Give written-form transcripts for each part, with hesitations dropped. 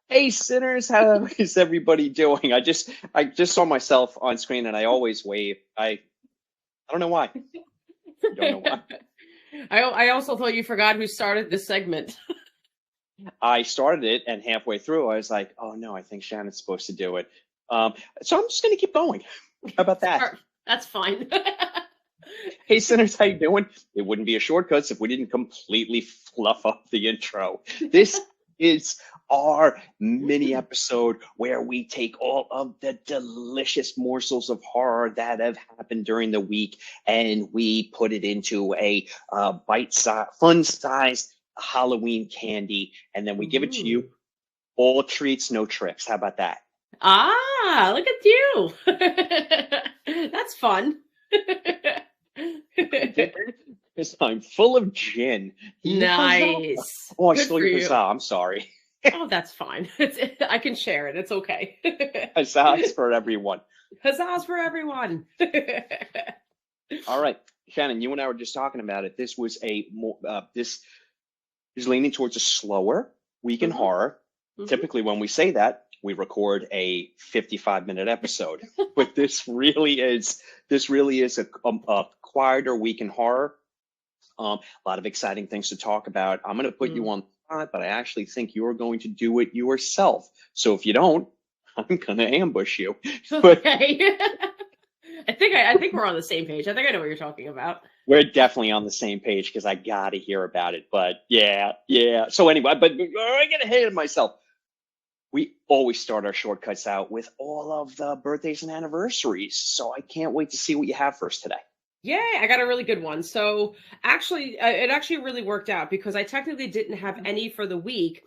Hey Sinners, how is everybody doing? I just saw myself on screen and I always wave. I don't know why. I don't know why. I also thought you forgot who started this segment. I started it and halfway through I was like, oh no, I think Shannon's supposed to do it. Um, so I'm just gonna keep going. How about that? That's fine. Hey Sinners, how you doing? It wouldn't be a shortcuts if we didn't completely fluff up the intro. This is our mini episode where we take all of the delicious morsels of horror that have happened during the week and we put it into a bite-sized, fun-sized Halloween candy, and then we give it to you. Ooh. All treats, no tricks. How about that? Look at you. That's fun. I did it because I'm full of gin. Huzzah! Nice. Oh, I Good stole for your you. huzzah. I'm sorry. Oh, that's fine. I can share it. It's okay. Huzzahs for everyone. Huzzahs for everyone. All right, Shannon, you and I were just talking about it. This was a more this is leaning towards a slower week in hmm horror. hmm Typically, when we say that, we record a 55-minute episode, but this really is a quieter week in horror. A lot of exciting things to talk about. I'm going to put you on the spot, but I actually think you're going to do it yourself. So if you don't, I'm going to ambush you. But Okay. I think we're on the same page. I think I know what you're talking about. we're definitely on the same page because I got to hear about it. But yeah, yeah. So anyway, but I get ahead of myself. We always start our shortcuts out with all of the birthdays and anniversaries. So I can't wait to see what you have for us today. Yeah, I got a really good one. So actually, it actually really worked out because I technically didn't have any for the week,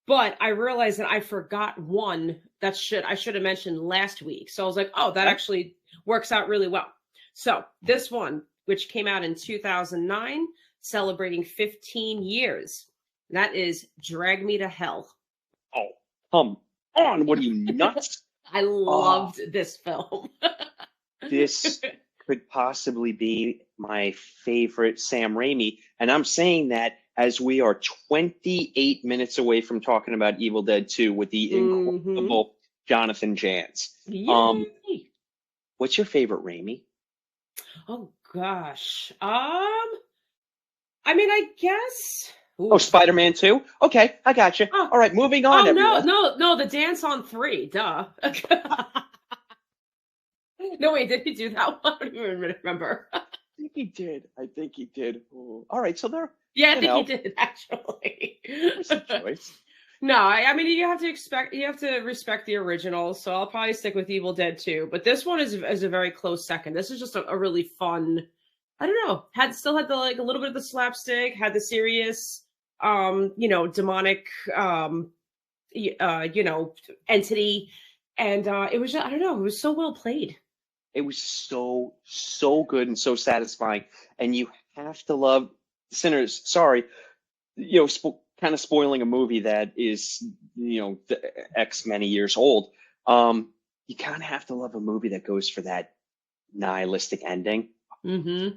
but I realized that I forgot one that I should have mentioned last week. So I was like, oh, that Okay. actually works out really well. So this one, which came out in 2009, celebrating 15 years, that is Drag Me to Hell. Oh, come on. What are you, nuts? I Oh, loved this film. this could possibly be my favorite Sam Raimi. And I'm saying that as we are 28 minutes away from talking about Evil Dead 2 with the hmm incredible Jonathan Jans. Um, Yay! what's your favorite Raimi? Oh gosh. I mean, I guess. Oh, Oof. Spider-Man 2? Okay, I got you. Oh, All right, moving on, oh no, everyone. no, no! The dance on three. Duh. No, wait, did he do that one? I don't even remember. I think he did. I think he did. Ooh. All right, so there, Yeah, I you think he know, did actually. there's a choice. No, I mean you have to respect the original. So I'll probably stick with Evil Dead 2. But this one is a very close second. This is just a really fun. I don't know. Had the like a little bit of the slapstick, had the serious, demonic, you know, entity, and it was just, I don't know. It was so well played. It was so, so good and so satisfying. And you have to love Sinners. Sorry, kind of spoiling a movie that is, X many years old. You kind of have to love a movie that goes for that nihilistic ending. Mm-hmm.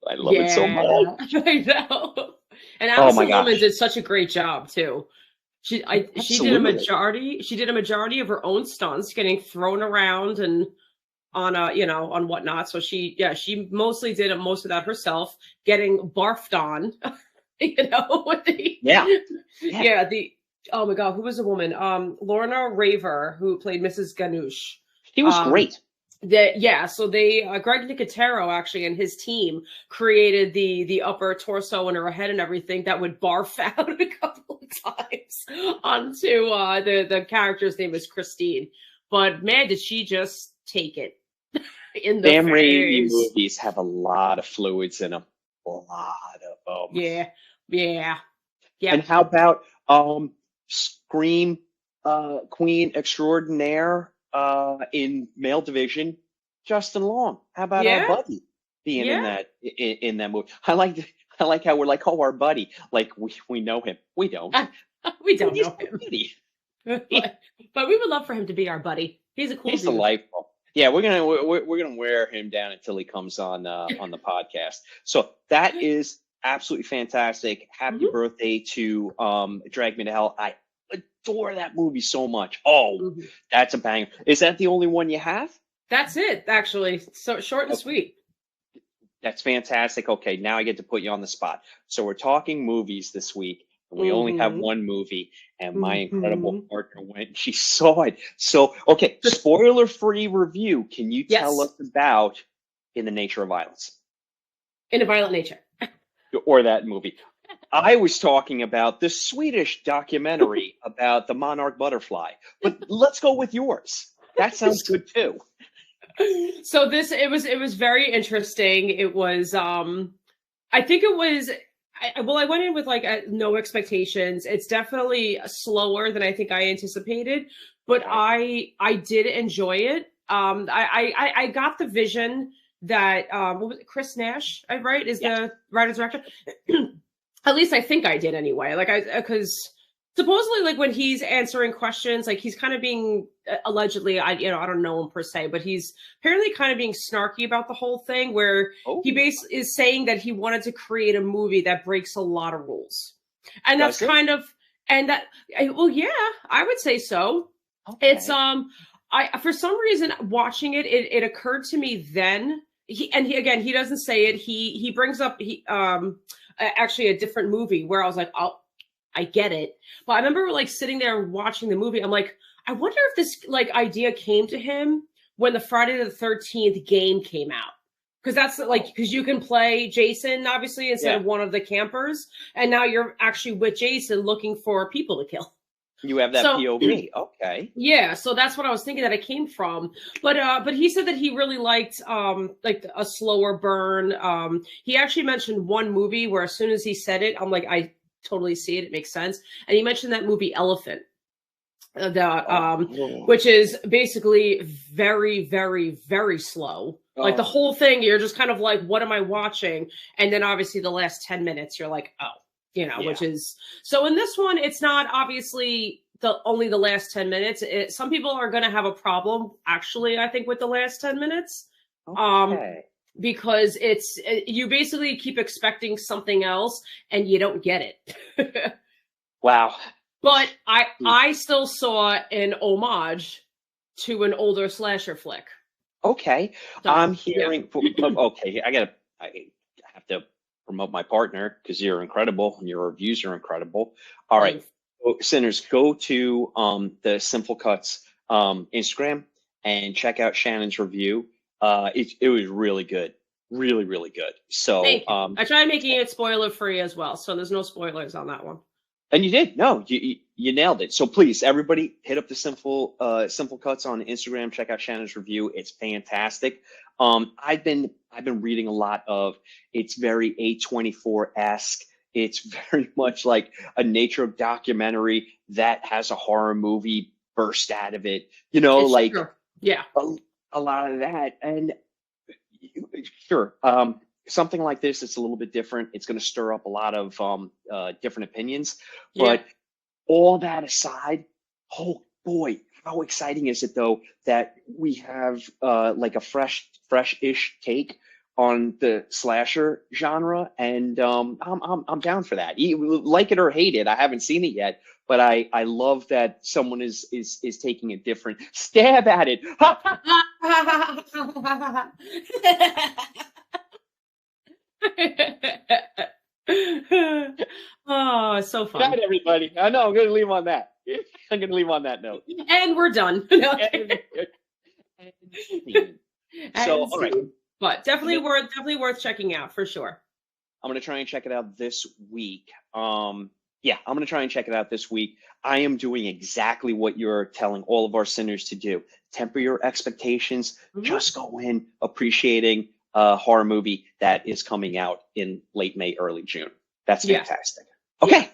I love it so much. Yeah, I know. And Oh my Allison Lohman gosh. did such a great job too. Absolutely. She did a majority of her own stunts, getting thrown around and on on whatnot. So she mostly did most of that herself, getting barfed on, with the Yeah. Yeah. yeah the oh my god, who was the woman? Lorna Raver, who played Mrs. Ganush. He was Um, great. so they Greg Nicotero actually and his team created the upper torso and her head and everything that would barf out a couple of times onto the character's name is Christine. But man, did she just take it in the Sam Raimi face. movies have a lot of fluids in them. A lot of them. Yeah, yeah, And yep, how about Scream Queen Extraordinaire in male division, Justin Long? How about our yeah, buddy being in yeah. in that movie? I like how we're like, oh, our buddy, like we know him. We don't. We But don't he's know our him, buddy. but we would love for him to be our buddy. He's a cool He's dude. delightful. Yeah, we're gonna wear him down until he comes on the podcast. So that is absolutely fantastic. Happy Mhm. birthday to Drag Me to Hell. I adore that movie so much. Oh, Mhm. that's a banger. Is that the only one you have? That's it, actually. So short and Oh, sweet. that's fantastic. Okay, now I get to put you on the spot. So we're talking movies this week, and we only have Hmm. one movie, and my incredible Hmm. partner went and she saw it. So, okay, spoiler-free review. Can you tell Yes, us about In the Nature of Violence in a violent nature. or that movie? I was talking about the Swedish documentary about the monarch butterfly, but let's go with yours. That sounds good too. So it was very interesting. It was I think it was well, I went in with like no expectations. It's definitely slower than I think I anticipated, but Okay. I did enjoy it. I got the vision that what was it, Chris Nash, right, is Yes. the writer director. At least I think I did anyway. Like I because supposedly like when he's answering questions, like he's kind of being allegedly, I don't know him per se, but he's apparently kind of being snarky about the whole thing, where he Oh, is saying that he wanted to create a movie that breaks a lot of rules, and that's does it? kind of and that well, yeah, I would say so. It's Okay. I for some reason watching it occurred to me then. He again, he doesn't say it. He brings up actually a different movie where I was like, oh, I get it. But I remember like sitting there watching the movie. I'm like, I wonder if this like idea came to him when the Friday the 13th game came out. Because that's like, Oh, because you can play Jason, obviously, instead yeah. of one of the campers. And now you're actually with Jason looking for people to kill. You have that So POV. Okay. yeah, so that's what I was thinking that it came from. But he said that he really liked like a slower burn. He actually mentioned one movie where as soon as he said it, I'm like, I totally see it. It makes sense. And he mentioned that movie Elephant, that Oh. which is basically very, very, very slow. Like the Oh, whole thing, you're just kind of like, what am I watching? And then obviously the last 10 minutes, you're like, oh, yeah. which is so in this one, it's not obviously the only the last 10 minutes. Some people are going to have a problem, actually, I think, with the last 10 minutes. Um, Okay. because you basically keep expecting something else and you don't get it. Wow. But I Mm. I still saw an homage to an older slasher flick. Okay. I'm So yeah. hearing. Okay. I have to promote my partner because you're incredible and your reviews are incredible. All right. Thanks. So, Sinners, go to the Simple Cuts Instagram and check out Shannon's review. It was really good. Really, really good. So Thank you. I tried making it spoiler free as well, so there's no spoilers on that one. and you did. No, you nailed it. So please, everybody, hit up the Simple Cuts on Instagram. Check out Shannon's review. It's fantastic. I've been reading a lot of. It's very A24 esque. It's very much like a nature documentary that has a horror movie burst out of it. It's Like true. Yeah. a lot of that. And sure. Something like this, it's a little bit different. It's going to stir up a lot of different opinions. Yeah. But all that aside, oh boy, how exciting is it though that we have like a fresh-ish take on the slasher genre, and I'm down for that. Like it or hate it, I haven't seen it yet, but I love that someone is taking a different stab at it. Oh, it's so Good fun. night, everybody. I know I'm going to leave on that. I'm going to leave on that note. And we're done. No. And, and scene. So, And all right, scene. But I'm gonna, definitely worth checking out for sure. I'm gonna try and check it out this week. Yeah, I'm gonna try and check it out this week. I am doing exactly what you're telling all of our sinners to do. Temper your expectations. Mhm. Just go in appreciating a horror movie that is coming out in late May, early June. That's Yeah. fantastic. Yeah. Okay,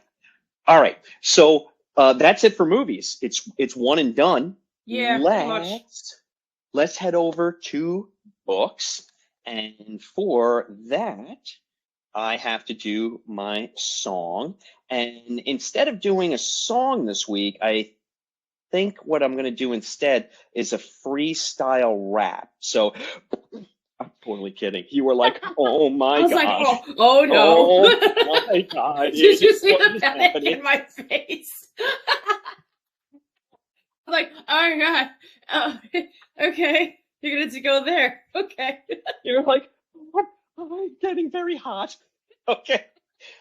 all right. So that's it for movies. It's one and done. Yeah, pretty much. Let's head over to books. And for that, I have to do my song. And instead of doing a song this week, I think what I'm going to do instead is a freestyle rap. So I'm totally kidding. You were like, oh I my was like, gosh. oh no. Oh my God. Did you see What the is panic happening? in my face? Oh God. Oh, okay. You're gonna have to go there. Okay. You're like, what? I'm getting very hot. Okay.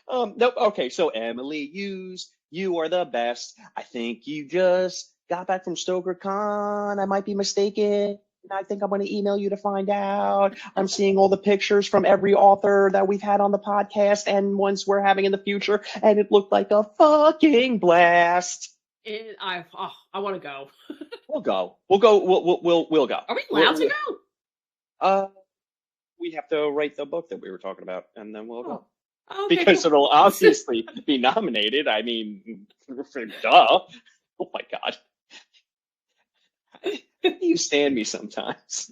Nope. Okay. So Emily Hughes, you are the best. I think you just got back from Stoker Con. I might be mistaken. I think I'm going to email you to find out. I'm seeing all the pictures from every author that we've had on the podcast and ones we're having in the future, and it looked like a fucking blast. I want to go. We'll go. We'll go. We'll go. Are we allowed to go? Uh, we have to write the book that we were talking about, and then we'll go. Oh, okay, Because cool. it'll obviously be nominated. I mean, duh. Oh my God. You stand me sometimes.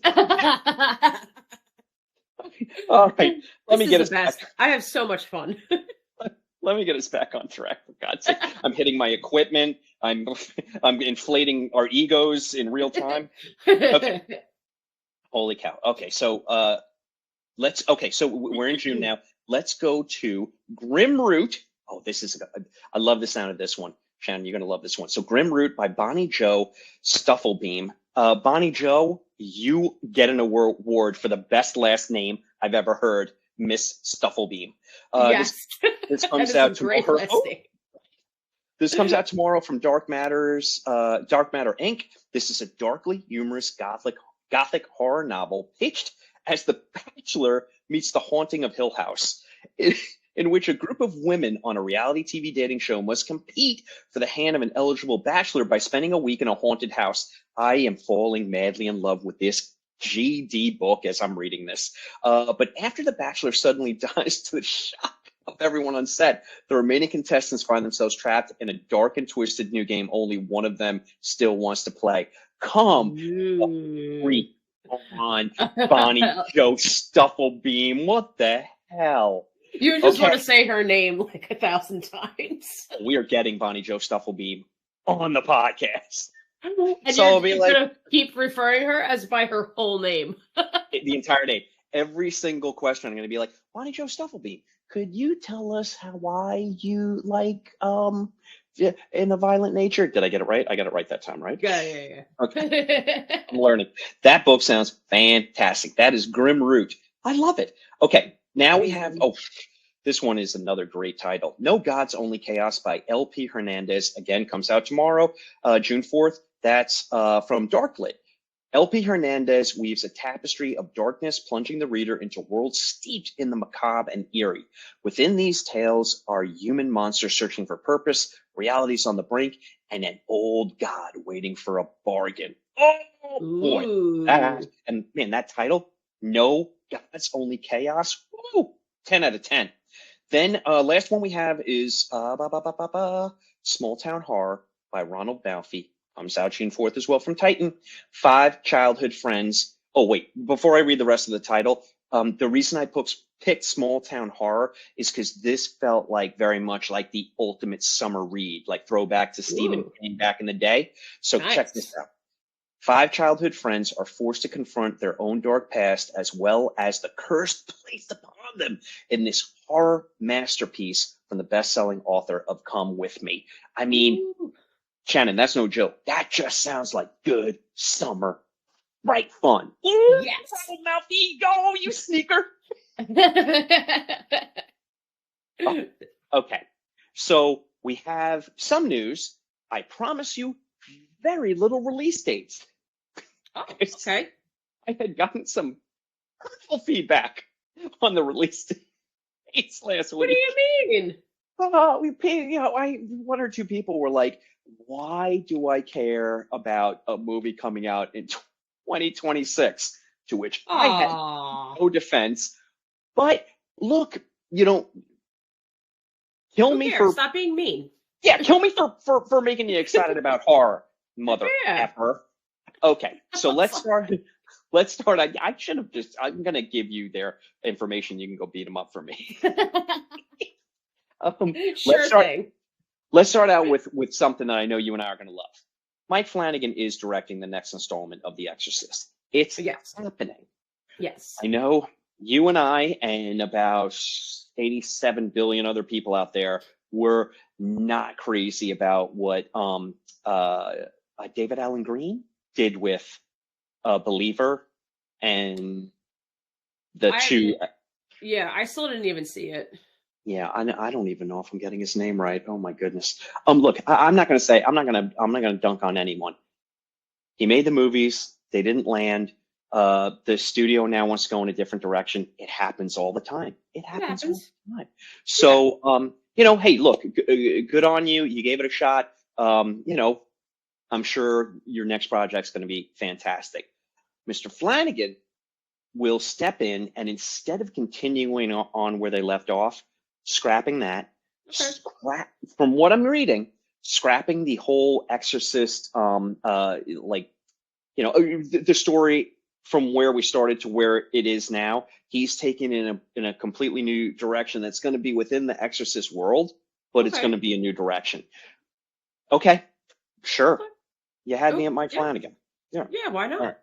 All right. Let me get us back. I have so much fun. Let me get us back on track, for God's sake. I'm hitting my equipment. I'm inflating our egos in real time. Okay. Holy cow. Okay, so so we're in June now. Let's go to Grim Root. Oh, I love the sound of this one. Shannon, you're gonna love this one. So Grim Root by Bonnie Jo Stufflebeam. Bonnie Jo, you get an award for the best last name I've ever heard, Miss Stufflebeam. Yes. This comes out tomorrow. This comes out Mm. tomorrow from Dark Matter Inc. This is a darkly humorous gothic horror novel pitched as The Bachelor meets The Haunting of Hill House, in which a group of women on a reality TV dating show must compete for the hand of an eligible bachelor by spending a week in a haunted house. I am falling madly in love with this GD book as I'm reading this. But after the bachelor suddenly dies to the shock of everyone on set, the remaining contestants find themselves trapped in a dark and twisted new game only one of them still wants to play. Come freak on, Bonnie Jo Stufflebeam. What the hell? You just want to say her name like 1,000 times. We are getting Bonnie Jo Stufflebeam on the podcast. And so you're gonna keep referring her as by her whole name. The entire day. Every single question I'm gonna be like, Bonnie Jo Stufflebeam, could you tell us why you like in a violent nature? Did I get it right? I got it right that time, right? Yeah. Okay. I'm learning. That book sounds fantastic. That is Grim Root. I love it. Okay, now we have this one is another great title. No Gods, Only Chaos by L.P. Hernandez. Again, comes out tomorrow, June 4th. That's from Darklit. L.P. Hernandez weaves a tapestry of darkness, plunging the reader into worlds steeped in the macabre and eerie. Within these tales are human monsters searching for purpose, realities on the brink, and an old god waiting for a bargain. Oh, boy. That title, No Gods, Only Chaos. Woo, 10 out of 10. Then last one we have is Small Town Horror by Ronald Balfe. Comes out June 4th as well from Titan. 5 childhood friends. Oh, wait, before I read the rest of the title, the reason I picked Small Town Horror is because this felt like very much like the ultimate summer read, like throwback to Stephen King back in the day. So check this out. 5 childhood friends are forced to confront their own dark past as well as the curse placed upon them in this horror masterpiece from the best-selling author of Come With Me. I mean, Shannon, that's no joke. That just sounds like good summer, right fun. Yes. Mouthy, go, you sneaker. Okay, so we have some news. I promise you, very little release dates. Oh, okay. I had gotten some hurtful feedback on the release dates last week. What do you mean? One or two people were like, why do I care about a movie coming out in 2026? To which I had no defense. But look, kill me for stop being mean. Yeah, kill me for making you excited about horror, mother effer. Okay, so let's start. I should have I'm gonna give you their information. You can go beat them up for me. Let's start out with something that I know you and I are gonna love. Mike Flanagan is directing the next installment of The Exorcist. It's happening. Yes. I know you and I and about 87 billion other people out there were not crazy about what David Allen Green did with Believer and the two. Yeah, I still didn't even see it. Yeah, I don't even know if I'm getting his name right. Oh my goodness. Look, I'm not going to say, I'm not going to dunk on anyone. He made the movies. They didn't land. The studio now wants to go in a different direction. It happens all the time. It It happens all happens. the time. Yeah. So, hey, look, good on you. You gave it a shot. I'm sure your next project's going to be fantastic. Mr. Flanagan will step in and instead of continuing on where they left off, scrapping that, Okay. from what I'm reading, scrapping the whole Exorcist, the story from where we started to where it is now. He's taken in a completely new direction that's going to be within the Exorcist world, but it's going Okay. to be a new direction. Okay, sure. Okay. You had me Oh, at Mike yeah. Flanagan. Yeah, Yeah, why all right. not?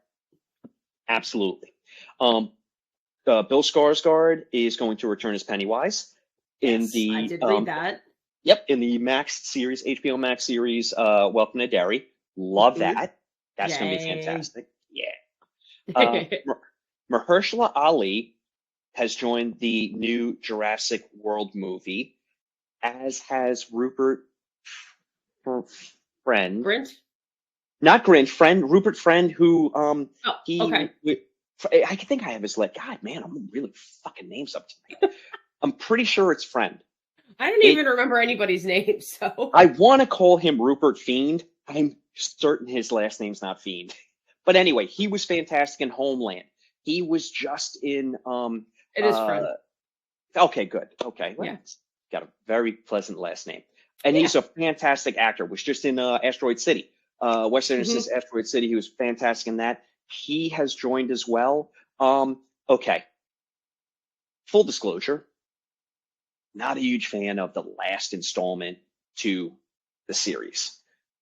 Absolutely. Um, Bill Skarsgård is going to return as Pennywise in Yes, I the did read that. in the Max series, HBO Max series, Welcome to Derry. Love Mhm. that. That's going to be Yay. fantastic. Yeah. Uh, Mahershala Ali has joined the new Jurassic World movie, as has Rupert Friend, Grint? not Grint, Friend, Rupert Friend, who Oh, he, okay. I think I have his like, God, man, I'm really fucking names up tonight. I'm pretty sure it's Friend. I don't It, even remember anybody's name, so. I want to call him Rupert Fiend. I'm certain his last name's not Fiend. But anyway, he was fantastic in Homeland. He was just in It is uh Friend. okay, good. Okay. Well, Yeah. he's got a very pleasant last name. And Yeah. he's a fantastic actor. Was just in Asteroid City. Wes Anderson's Hmm. Asteroid City. He was fantastic in that. He has joined as well. Okay. Full disclosure, not a huge fan of the last installment to the series.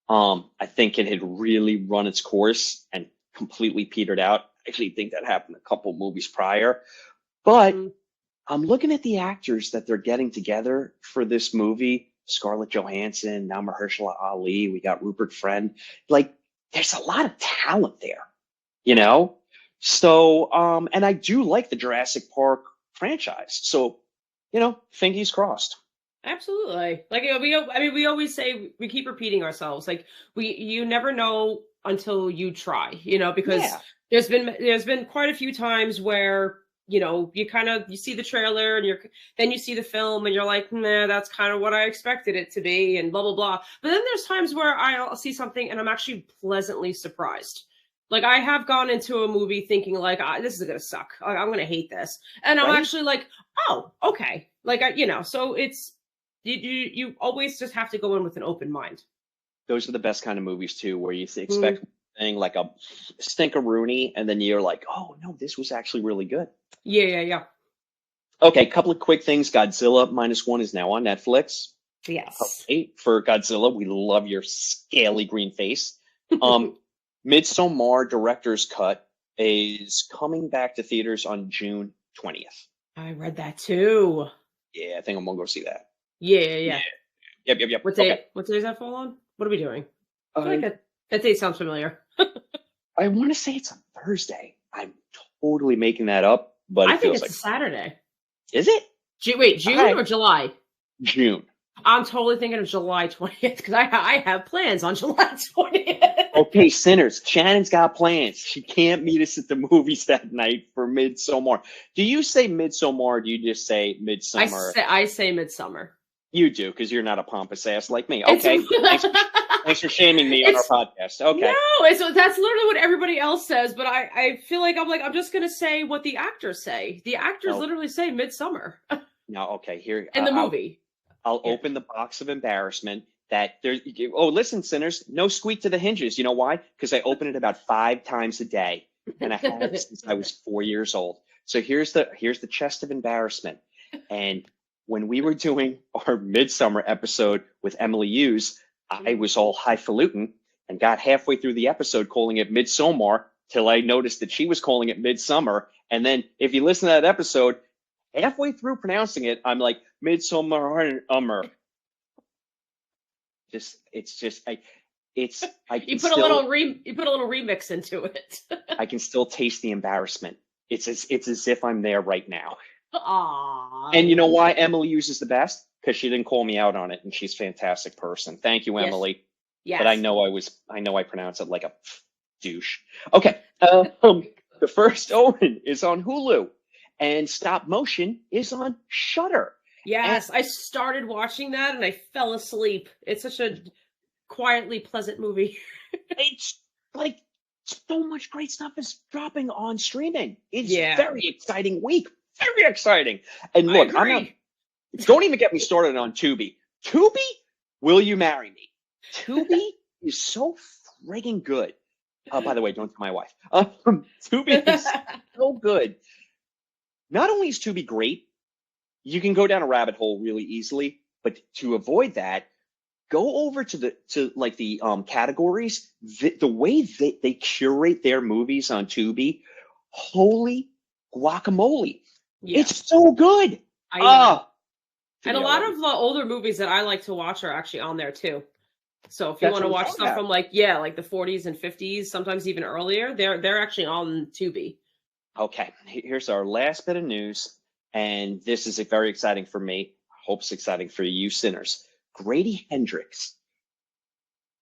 I think it had really run its course and completely petered out. I actually think that happened a couple movies prior. But Hmm. I'm looking at the actors that they're getting together for this movie. Scarlett Johansson, now Mahershala Ali. We got Rupert Friend. Like, there's a lot of talent there, you know? So, and I do like the Jurassic Park franchise. So, fingers crossed. Absolutely. Like I mean, we always say we keep repeating ourselves. Like you never know until you try, because Yeah, there's been quite a few times where you see the trailer and then you see the film and you're like, nah, that's kind of what I expected it to be, and blah blah blah. But then there's times where I'll see something and I'm actually pleasantly surprised. Like I have gone into a movie thinking like, this is gonna suck. I'm gonna hate this, and I'm right? actually like, oh, okay. Like so it's you always just have to go in with an open mind. Those are the best kind of movies too, where you Mm, expect thing like a stinkeroonie, and then you're like, oh no, this was actually really good. yeah, yeah, yeah. Okay, couple of quick things. Godzilla -1 is now on Netflix. Yes. Okay, for Godzilla, we love your scaly green face. Midsommar director's cut is coming back to theaters on June 20th. I read that too. Yeah, I think I'm gonna go see that. Yeah, yeah, Yeah. yeah. Yep, yep, yep. What Okay. day? What day does that fall on? What are we doing? I feel like Uh, that date sounds familiar. I want to say it's a Thursday. I'm totally making that up, but I it think feels it's like, a Saturday. is it? Wait, All June right, or July? June. I'm totally thinking of July 20th because I have plans on July 20th. Okay, Sinners. Shannon's got plans. She can't meet us at the movies that night for Midsommar. Do you say Midsommar or do you just say Midsummer? I say midsummer. You do, because you're not a pompous ass like me. It's Okay. Thanks for shaming me on our it's podcast. no, Okay. that's literally what everybody else says, but I feel like I'm just gonna say what the actors say. The actors No, literally say midsummer no, okay. Here, in the movie. I'll Yeah. open the box of embarrassment that there's. Oh, listen, sinners, no squeak to the hinges. You know why? Because I open it about 5 times a day, and I have since I was 4 years old. So here's the chest of embarrassment. And when we were doing our midsummer episode with Emily Hughes, I was all highfalutin and got halfway through the episode calling it Midsommar till I noticed that she was calling it Midsummer. And then if you listen to that episode, halfway through pronouncing it, I'm like Midsummer. Just it's just It's I can You put a still little you put a little remix into it. I can still taste the embarrassment. It's as if I'm there right now. Aw, And you know why Emily uses the best? Because she didn't call me out on it, and she's a fantastic person. Thank you, yes, Emily. But yes. I know I pronounce it like a douche. Okay, the first Omen is on Hulu, and Stop Motion is on Shudder. And Yes, I started watching that and I fell asleep. It's such a quietly pleasant movie. it's like so much great stuff is dropping on streaming. It's Yeah, very exciting week. Very exciting. And I look, I'm not. agree. Don't even get me started on Tubi. Tubi, will you marry me? Tubi is so friggin' good. By the way, don't tell my wife. Tubi is so good. Not only is Tubi great, you can go down a rabbit hole really easily. But to avoid that, go over to the categories. The way they curate their movies on Tubi, holy guacamole! Yeah, It's so good. I know. Ah, And a Jimmy, I lot love you. of the older movies that I like to watch are actually on there too. So if you That's want to what I'm watch talking stuff about. from like the 40s and 50s, sometimes even earlier, they're actually on Tubi. Okay, here's our last bit of news, and this is very exciting for me. Hope it's exciting for you, Sinners. Grady Hendrix,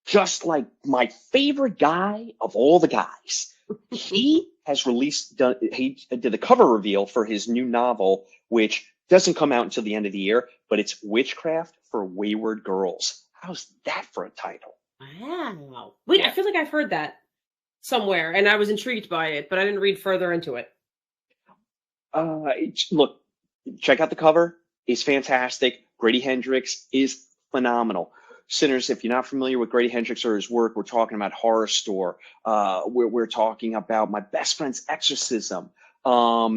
just like my favorite guy of all the guys, he has he did a cover reveal for his new novel, which doesn't come out until the end of the year, but it's Witchcraft for Wayward Girls. How's that for a title? Wow. Wait, I feel like I've heard that somewhere and I was intrigued by it, but I didn't read further into it. Look, check out the cover. It's fantastic. Grady Hendrix is phenomenal. Sinners, if you're not familiar with Grady Hendrix or his work, we're talking about Horror Store. We're talking about My Best Friend's Exorcism. Oh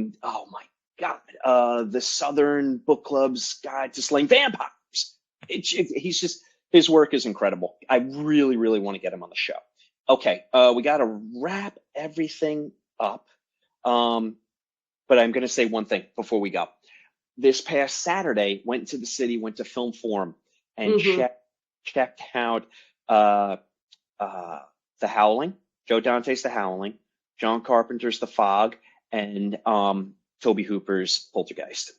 my God, the Southern Book Club's Guide to Slaying Vampires. He's just his work is incredible. I really, really want to get him on the show. Okay, we got to wrap everything up. But I'm going to say one thing before we go. This past Saturday, went to the city, went to Film Forum, and Mm-hmm. checked out uh, The Howling, Joe Dante's The Howling, John Carpenter's The Fog, and Toby Hooper's Poltergeist.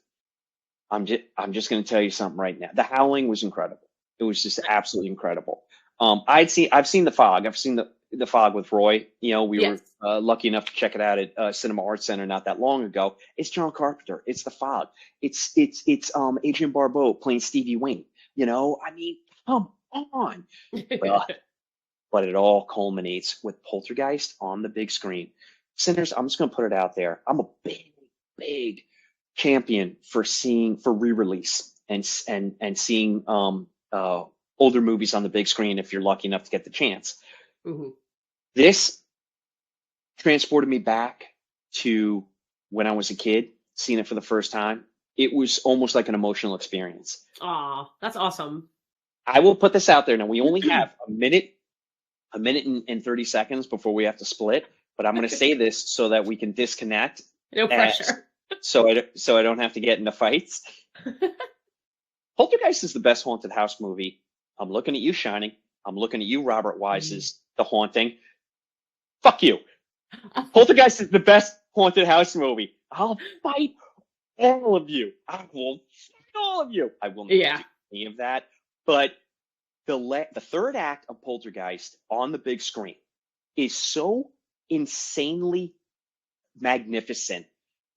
I'm just going to tell you something right now. The Howling was incredible. It was just absolutely incredible. I've seen The Fog. I've seen the Fog with Roy. You know, we were Yes. lucky enough to check it out at Cinema Arts Center not that long ago. It's John Carpenter. It's The Fog. It's Adrian Barbeau playing Stevie Wayne. You know, I mean, come on. But it all culminates with Poltergeist on the big screen. Sinners, I'm just going to put it out there. I'm a big champion for re-release and seeing older movies on the big screen if you're lucky enough to get the chance. Mm-hmm. This transported me back to when I was a kid, seeing it for the first time. It was almost like an emotional experience. Aw, that's awesome. I will put this out there. Now, we only have a minute and 30 seconds before we have to split, but I'm going to say this so that we can disconnect. No pressure. So I don't have to get into fights. Poltergeist is the best haunted house movie. I'm looking at you, Shining. I'm looking at you, Robert Wise's The Haunting. Fuck you. Poltergeist is the best haunted house movie. I'll fight all of you. I will fight all of you. I will not do any of that. But the third act of Poltergeist on the big screen is so insanely magnificent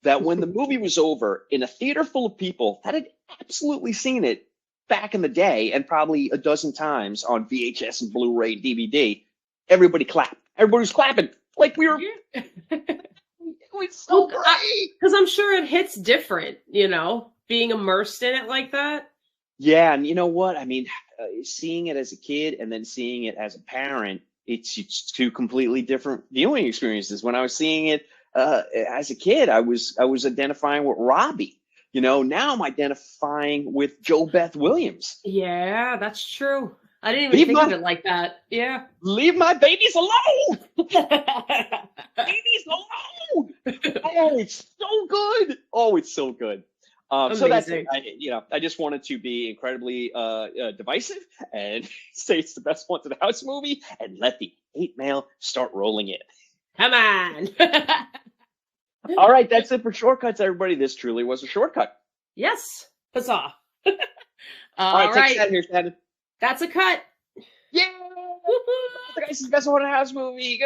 that when the movie was over in a theater full of people that had absolutely seen it back in the day and probably a dozen times on VHS and Blu-ray DVD, everybody clapped. Everybody was clapping like we were. Yeah. It was so great. Because I'm sure it hits different, you know, being immersed in it like that. Yeah, and you know what? I mean, seeing it as a kid and then seeing it as a parent, it's two completely different viewing experiences. When I was seeing it as a kid, I was identifying with Robbie. You know, now I'm identifying with Joe Beth Williams. Yeah, that's true. I didn't even think of it like that. Yeah. Leave my babies alone! Babies alone! Oh, it's so good. Oh, it's so good. So that's it. Amazing. I just wanted to be incredibly divisive and say it's the best haunted house movie, and let the hate mail start rolling in. Come on. All right, that's it for shortcuts, everybody. This truly was a shortcut. Yes. Huzzah. All right, take right. a shot here, Shannon. That's a cut. Yeah. Woo-hoo. Guys, it's the best haunted house movie.